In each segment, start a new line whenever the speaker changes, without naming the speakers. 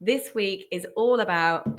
This week is all about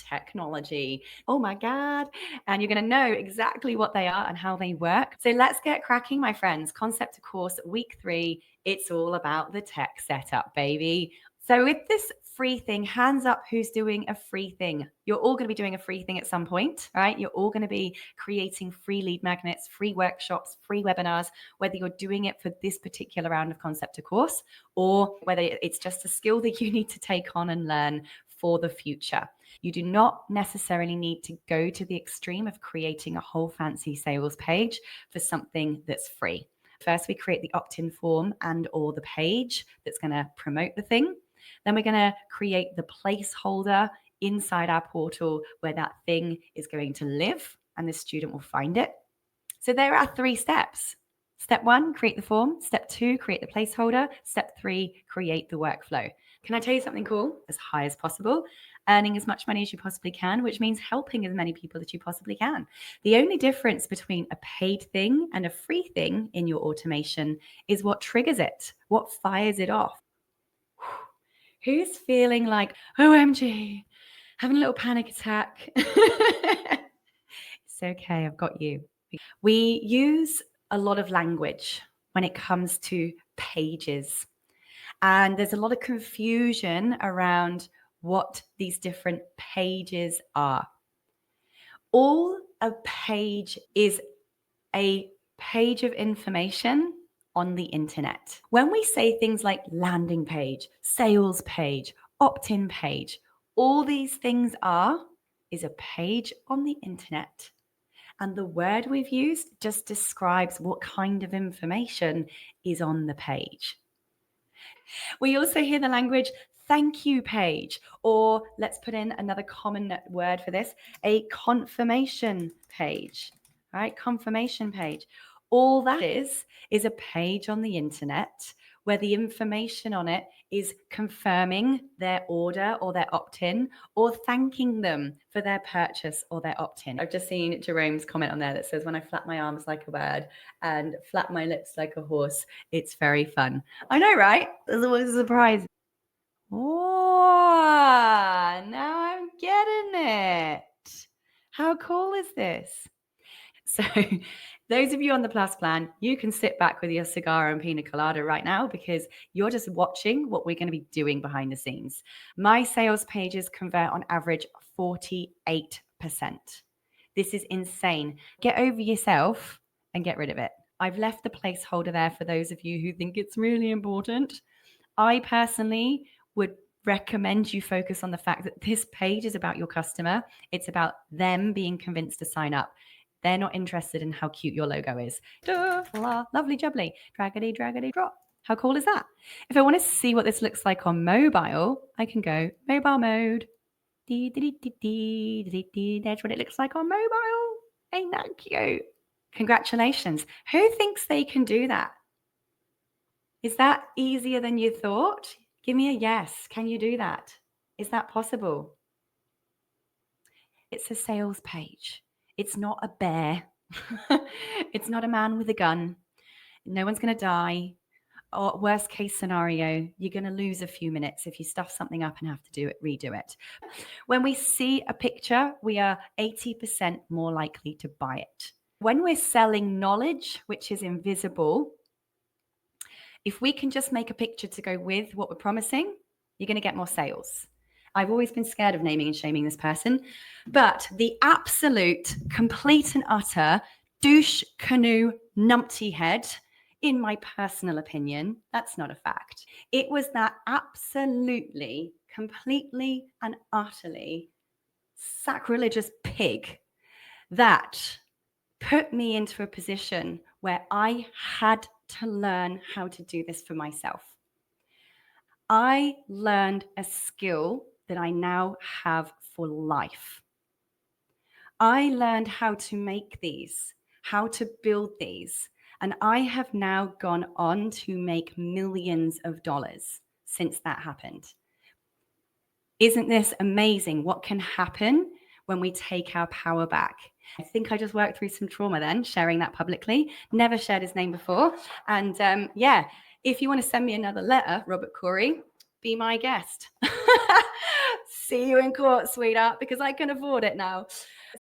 technology. Oh my God. And you're going to know exactly what they are and how they work. So let's get cracking, my friends. Concept to Course week 3. It's all about the tech setup, baby. So with this free thing, hands up who's doing a free thing. You're all going to be doing a free thing at some point, right? You're all going to be creating free lead magnets, free workshops, free webinars, whether you're doing it for this particular round of Concept to Course or whether it's just a skill that you need to take on and learn for the future. You do not necessarily need to go to the extreme of creating a whole fancy sales page for something that's free. First, we create the opt-in form and or the page that's going to promote the thing. Then we're going to create the placeholder inside our portal where that thing is going to live and the student will find it. So there are 3 steps. Step 1, create the form. Step 2, create the placeholder. Step 3, create the workflow. Can I tell you something cool? As high as possible, earning as much money as you possibly can, which means helping as many people as you possibly can. The only difference between a paid thing and a free thing in your automation is what triggers it, what fires it off. Who's feeling like, OMG, having a little panic attack? It's okay, I've got you. We use a lot of language when it comes to pages. And there's a lot of confusion around what these different pages are. All a page is a page of information on the internet. When we say things like landing page, sales page, opt-in page, all these things is a page on the internet. And the word we've used just describes what kind of information is on the page. We also hear the language thank you page, or let's put in another common word for this, a confirmation page, right? Confirmation page. All that is a page on the internet where the information on it is confirming their order or their opt-in or thanking them for their purchase or their opt-in. I've just seen Jerome's comment on there that says, when I flap my arms like a bird and flap my lips like a horse, it's very fun. I know, right? There's always a surprise. Oh, now I'm getting it. How cool is this? So those of you on the Plus plan, you can sit back with your cigar and pina colada right now because you're just watching what we're going to be doing behind the scenes. My sales pages convert on average 48%. This is insane. Get over yourself and get rid of it. I've left the placeholder there for those of you who think it's really important. I personally would recommend you focus on the fact that this page is about your customer. It's about them being convinced to sign up. They're not interested in how cute your logo is. Duh, la, lovely jubbly, draggedy, draggedy, drop. How cool is that? If I want to see what this looks like on mobile, I can go mobile mode. That's what it looks like on mobile. Ain't that cute? Congratulations. Who thinks they can do that? Is that easier than you thought? Give me a yes. Can you do that? Is that possible? It's a sales page. It's not a bear. It's not a man with a gun. No one's going to die. Or worst case scenario, you're going to lose a few minutes if you stuff something up and have to redo it. When we see a picture, we are 80% more likely to buy it. When we're selling knowledge, which is invisible, if we can just make a picture to go with what we're promising, you're going to get more sales. I've always been scared of naming and shaming this person, but the absolute, complete and utter douche canoe numpty head, in my personal opinion, that's not a fact. It was that absolutely, completely and utterly sacrilegious pig that put me into a position where I had to learn how to do this for myself. I learned a skill that I now have for life. I learned how to make these, how to build these, and I have now gone on to make millions of dollars since that happened. Isn't this amazing what can happen when we take our power back? I think I just worked through some trauma then, sharing that publicly. Never shared his name before. And yeah, if you want to send me another letter, Robert Corey, be my guest. See you in court, sweetheart, because I can afford it now.